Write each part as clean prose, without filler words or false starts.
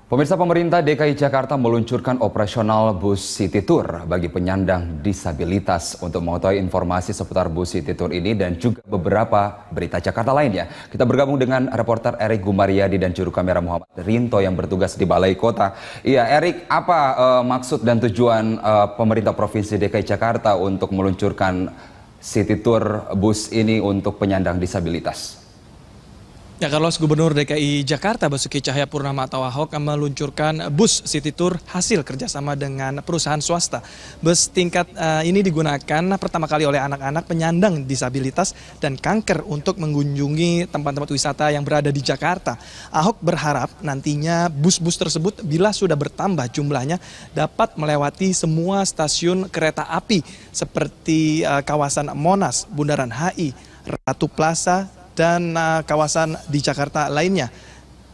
Pemirsa, pemerintah DKI Jakarta meluncurkan operasional bus City Tour bagi penyandang disabilitas. Untuk mengetahui informasi seputar bus City Tour ini dan juga beberapa berita Jakarta lainnya, kita bergabung dengan reporter Erik Gumaryadi dan juru kamera Muhammad Rinto yang bertugas di Balai Kota. Iya, Erik, apa maksud dan tujuan pemerintah Provinsi DKI Jakarta untuk meluncurkan City Tour bus ini untuk penyandang disabilitas? Ya, Carlos, Gubernur DKI Jakarta Basuki Cahayapurnama atau Ahok meluncurkan bus City Tour hasil kerjasama dengan perusahaan swasta. Bus tingkat ini digunakan pertama kali oleh anak-anak penyandang disabilitas dan kanker untuk mengunjungi tempat-tempat wisata yang berada di Jakarta. Ahok berharap nantinya bus-bus tersebut bila sudah bertambah jumlahnya dapat melewati semua stasiun kereta api seperti kawasan Monas, Bundaran HI, Ratu Plaza, dan kawasan di Jakarta lainnya.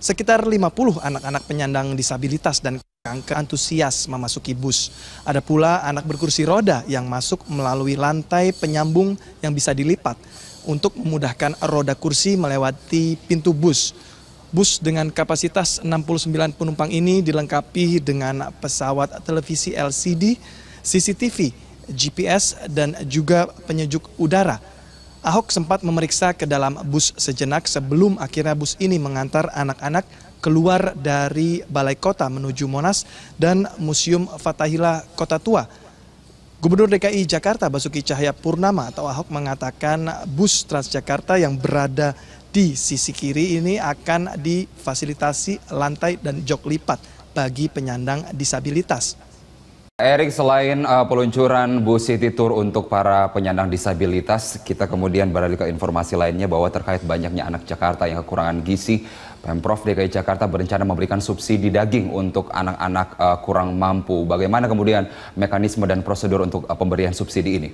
Sekitar 50 anak-anak penyandang disabilitas dan kanker antusias memasuki bus. Ada pula anak berkursi roda yang masuk melalui lantai penyambung yang bisa dilipat untuk memudahkan roda kursi melewati pintu bus. Bus dengan kapasitas 69 penumpang ini dilengkapi dengan pesawat televisi LCD, CCTV, GPS, dan juga penyejuk udara. Ahok sempat memeriksa ke dalam bus sejenak sebelum akhirnya bus ini mengantar anak-anak keluar dari Balai Kota menuju Monas dan Museum Fathahillah Kota Tua. Gubernur DKI Jakarta Basuki Cahayapurnama atau Ahok mengatakan bus Transjakarta yang berada di sisi kiri ini akan difasilitasi lantai dan jok lipat bagi penyandang disabilitas. Erik, selain peluncuran bus City Tour untuk para penyandang disabilitas, kita kemudian beralih ke informasi lainnya bahwa terkait banyaknya anak Jakarta yang kekurangan gizi, Pemprov DKI Jakarta berencana memberikan subsidi daging untuk anak-anak kurang mampu. Bagaimana kemudian mekanisme dan prosedur untuk pemberian subsidi ini?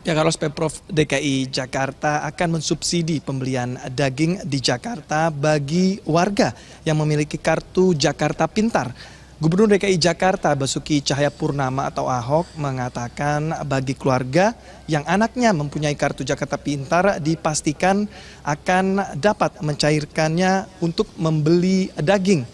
Ya, Carlos, Pemprov DKI Jakarta akan mensubsidi pembelian daging di Jakarta bagi warga yang memiliki kartu Jakarta Pintar. Gubernur DKI Jakarta Basuki Cahayapurnama atau Ahok mengatakan bagi keluarga yang anaknya mempunyai kartu Jakarta Pintar dipastikan akan dapat mencairkannya untuk membeli daging.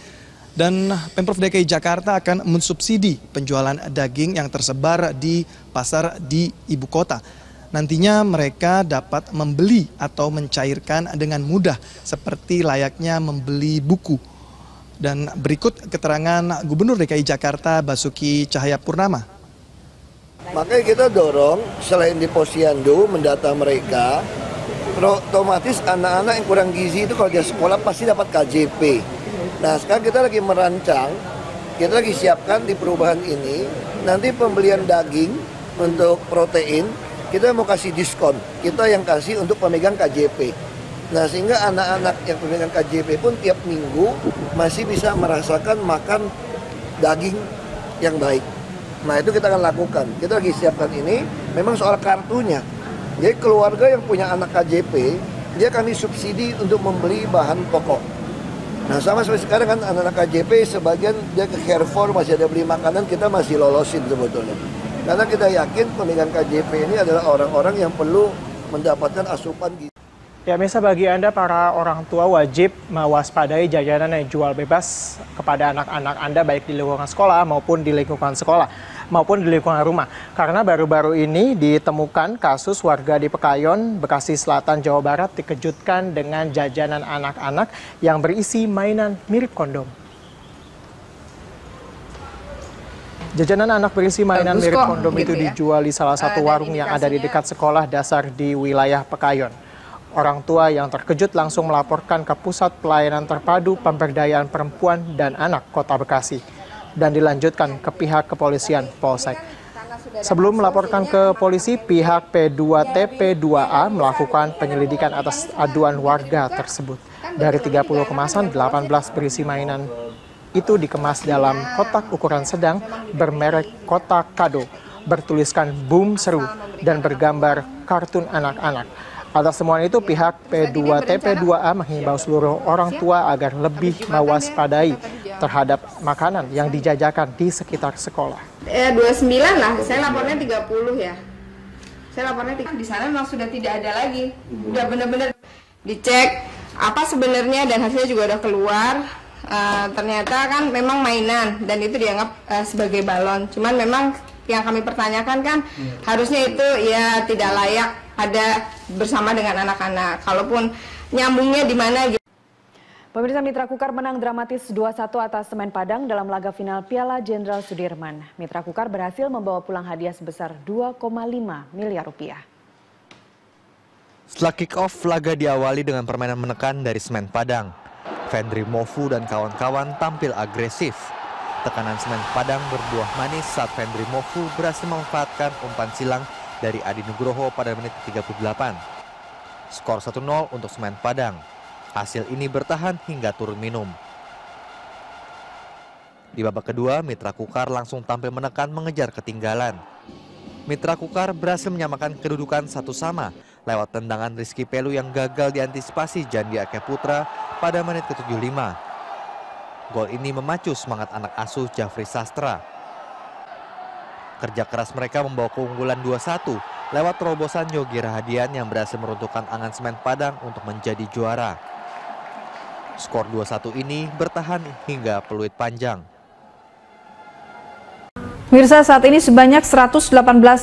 Dan Pemprov DKI Jakarta akan mensubsidi penjualan daging yang tersebar di pasar di ibu kota. Nantinya mereka dapat membeli atau mencairkan dengan mudah seperti layaknya membeli buku. Dan berikut keterangan Gubernur DKI Jakarta Basuki Cahayapurnama. Makanya kita dorong selain di posyandu mendata mereka, otomatis anak-anak yang kurang gizi itu kalau dia sekolah pasti dapat KJP. Nah sekarang kita lagi merancang, kita lagi siapkan di perubahan ini, nanti pembelian daging untuk protein kita mau kasih diskon, kita yang kasih untuk pemegang KJP. Nah sehingga anak-anak yang pemegang KJP pun tiap minggu masih bisa merasakan makan daging yang baik. Nah itu kita akan lakukan. Kita lagi siapkan ini, memang soal kartunya. Jadi keluarga yang punya anak KJP, dia akan disubsidi untuk membeli bahan pokok. Nah sama seperti sekarang kan anak-anak KJP sebagian dia ke Carrefour masih ada beli makanan, kita masih lolosin sebetulnya. Karena kita yakin pemegang KJP ini adalah orang-orang yang perlu mendapatkan asupan gizi. Ya, Mesa, bagi Anda para orang tua wajib mewaspadai jajanan yang jual bebas kepada anak-anak Anda baik di lingkungan sekolah maupun di lingkungan sekolah maupun di lingkungan rumah. Karena baru-baru ini ditemukan kasus warga di Pekayon, Bekasi Selatan, Jawa Barat dikejutkan dengan jajanan anak-anak yang berisi mainan mirip kondom. Jajanan anak berisi mainan mirip kondom itu dijual di salah satu warung yang ada di dekat sekolah dasar di wilayah Pekayon. Orang tua yang terkejut langsung melaporkan ke Pusat Pelayanan Terpadu Pemberdayaan Perempuan dan Anak Kota Bekasi dan dilanjutkan ke pihak kepolisian Polsek. Sebelum melaporkan ke polisi, pihak P2TP2A melakukan penyelidikan atas aduan warga tersebut. Dari 30 kemasan, 18 berisi mainan itu dikemas dalam kotak ukuran sedang bermerek Kotak Kado, bertuliskan Boom Seru dan bergambar kartun anak-anak. Atas semua itu, pihak P2TP2A menghimbau seluruh orang tua agar lebih mewaspadai terhadap makanan yang dijajakan di sekitar sekolah. 29 lah, saya lapornya 30 ya. Saya lapornya di sana memang sudah tidak ada lagi. Udah benar-benar dicek apa sebenarnya dan hasilnya juga udah keluar. ternyata kan memang mainan dan itu dianggap sebagai balon. Cuman memang yang kami pertanyakan kan harusnya itu ya tidak layak ada bersama dengan anak-anak. Kalaupun nyambungnya di mana gitu. Pemirsa, Mitra Kukar menang dramatis 2-1 atas Semen Padang dalam laga final Piala Jenderal Sudirman. Mitra Kukar berhasil membawa pulang hadiah sebesar 2,5 miliar rupiah. Setelah kick-off, laga diawali dengan permainan menekan dari Semen Padang. Fendri Mofu dan kawan-kawan tampil agresif. Tekanan Semen Padang berbuah manis saat Fendri Mofu berhasil memanfaatkan umpan silang dari Adi Nugroho pada menit 38. Skor 1-0 untuk Semen Padang. Hasil ini bertahan hingga turun minum. Di babak kedua, Mitra Kukar langsung tampil menekan mengejar ketinggalan. Mitra Kukar berhasil menyamakan kedudukan 1-1 lewat tendangan Rizky Pelu yang gagal diantisipasi Jandi Ake Putra pada menit ke-75. Gol ini memacu semangat anak asuh Jafri Sastra. Kerja keras mereka membawa keunggulan 2-1 lewat terobosan Yogi Rahadian yang berhasil meruntuhkan angan Semen Padang untuk menjadi juara. Skor 2-1 ini bertahan hingga peluit panjang. Pemirsa, saat ini sebanyak 118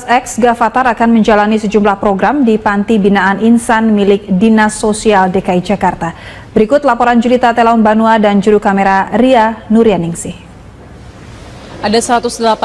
ex-Gavatar akan menjalani sejumlah program di Panti Binaan Insan milik Dinas Sosial DKI Jakarta. Berikut laporan Julita Telaun Banua dan juru kamera Ria Nurianingsih. Ada 118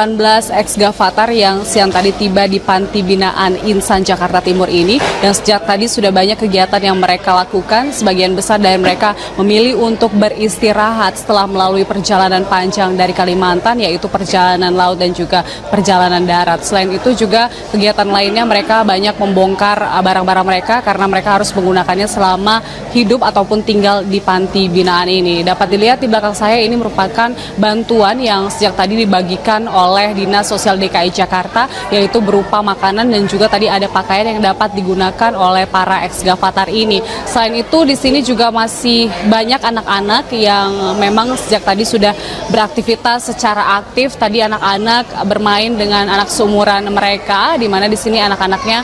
ex-Gavatar yang siang tadi tiba di Panti Binaan Insan Jakarta Timur ini, dan sejak tadi sudah banyak kegiatan yang mereka lakukan. Sebagian besar dari mereka memilih untuk beristirahat setelah melalui perjalanan panjang dari Kalimantan, yaitu perjalanan laut dan juga perjalanan darat. Selain itu juga kegiatan lainnya mereka banyak membongkar barang-barang mereka karena mereka harus menggunakannya selama hidup ataupun tinggal di Panti Binaan ini. Dapat dilihat di belakang saya ini merupakan bantuan yang sejak tadi dibagikan oleh Dinas Sosial DKI Jakarta, yaitu berupa makanan dan juga tadi ada pakaian yang dapat digunakan oleh para ex-Gavatar ini. Selain itu di sini juga masih banyak anak-anak yang memang sejak tadi sudah beraktivitas secara aktif. Tadi anak-anak bermain dengan anak seumuran mereka, di mana di sini anak-anaknya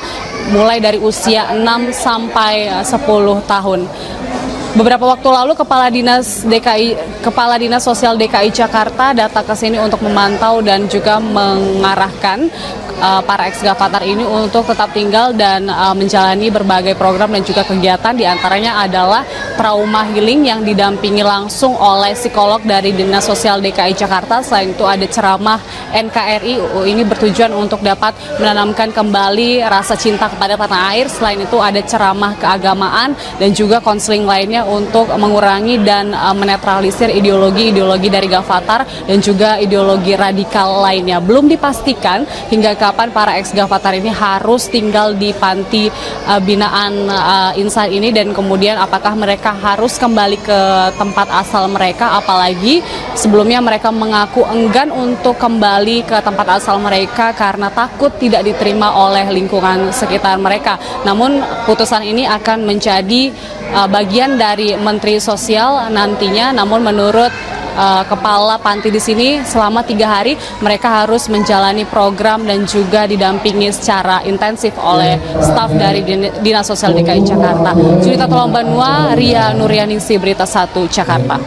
mulai dari usia 6 sampai 10 tahun. Beberapa waktu lalu Kepala Dinas Sosial DKI Jakarta datang ke sini untuk memantau dan juga mengarahkan para ex-Gavatar ini untuk tetap tinggal dan menjalani berbagai program dan juga kegiatan. Di antaranya adalah trauma healing yang didampingi langsung oleh psikolog dari Dinas Sosial DKI Jakarta. Selain itu ada ceramah NKRI. Ini bertujuan untuk dapat menanamkan kembali rasa cinta kepada tanah air. Selain itu ada ceramah keagamaan dan juga konseling lainnya untuk mengurangi dan menetralisir ideologi-ideologi dari Gavatar dan juga ideologi radikal lainnya. Belum dipastikan hingga kapan para ex-Gavatar ini harus tinggal di Panti Binaan Insan ini, dan kemudian apakah mereka harus kembali ke tempat asal mereka, apalagi sebelumnya mereka mengaku enggan untuk kembali ke tempat asal mereka karena takut tidak diterima oleh lingkungan sekitar mereka. Namun putusan ini akan menjadi bagian dari Menteri Sosial nantinya. Namun menurut kepala panti di sini, selama 3 hari mereka harus menjalani program dan juga didampingi secara intensif oleh staf dari Dinas Sosial DKI Jakarta. Julita Telaun Banua, Ria Nurianingsih, Berita 1, Jakarta.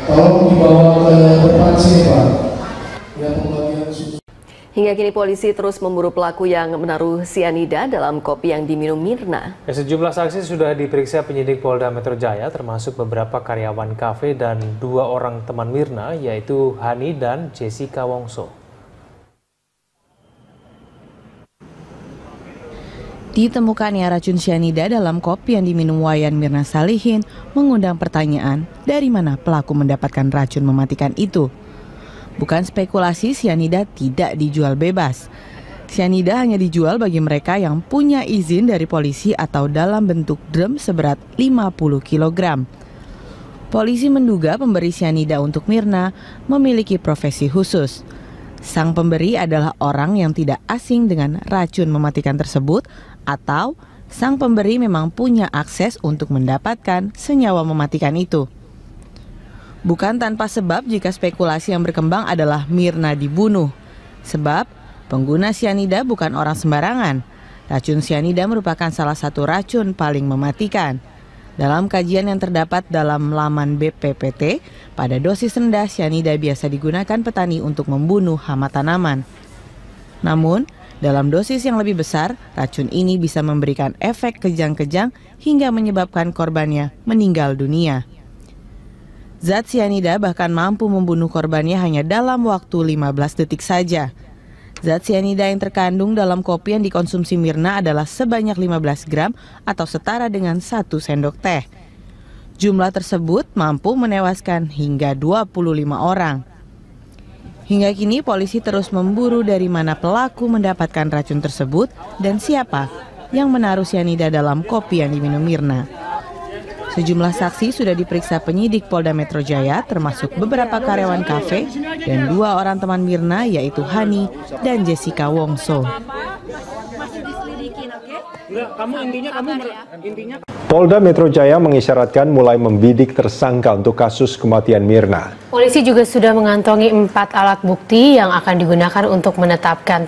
Hingga kini polisi terus memburu pelaku yang menaruh sianida dalam kopi yang diminum Mirna. Sejumlah saksi sudah diperiksa penyidik Polda Metro Jaya, termasuk beberapa karyawan kafe dan 2 orang teman Mirna, yaitu Hani dan Jessica Wongso. Ditemukannya racun sianida dalam kopi yang diminum Wayan Mirna Salihin mengundang pertanyaan, dari mana pelaku mendapatkan racun mematikan itu? Bukan spekulasi, sianida tidak dijual bebas. Sianida hanya dijual bagi mereka yang punya izin dari polisi atau dalam bentuk drum seberat 50 kg. Polisi menduga pemberi sianida untuk Mirna memiliki profesi khusus. Sang pemberi adalah orang yang tidak asing dengan racun mematikan tersebut, atau sang pemberi memang punya akses untuk mendapatkan senyawa mematikan itu. Bukan tanpa sebab jika spekulasi yang berkembang adalah Mirna dibunuh. Sebab pengguna sianida bukan orang sembarangan. Racun sianida merupakan salah satu racun paling mematikan. Dalam kajian yang terdapat dalam laman BPPT, pada dosis rendah cyanida biasa digunakan petani untuk membunuh hama tanaman. Namun, dalam dosis yang lebih besar, racun ini bisa memberikan efek kejang-kejang hingga menyebabkan korbannya meninggal dunia. Zat cyanida bahkan mampu membunuh korbannya hanya dalam waktu 15 detik saja. Zat cyanida yang terkandung dalam kopi yang dikonsumsi Mirna adalah sebanyak 15 gram atau setara dengan 1 sendok teh. Jumlah tersebut mampu menewaskan hingga 25 orang. Hingga kini polisi terus memburu dari mana pelaku mendapatkan racun tersebut dan siapa yang menaruh cyanida dalam kopi yang diminum Mirna. Sejumlah saksi sudah diperiksa penyidik Polda Metro Jaya, termasuk beberapa karyawan kafe dan 2 orang teman Mirna, yaitu Hani dan Jessica Wongso. Polda Metro Jaya mengisyaratkan mulai membidik tersangka untuk kasus kematian Mirna. Polisi juga sudah mengantongi 4 alat bukti yang akan digunakan untuk menetapkan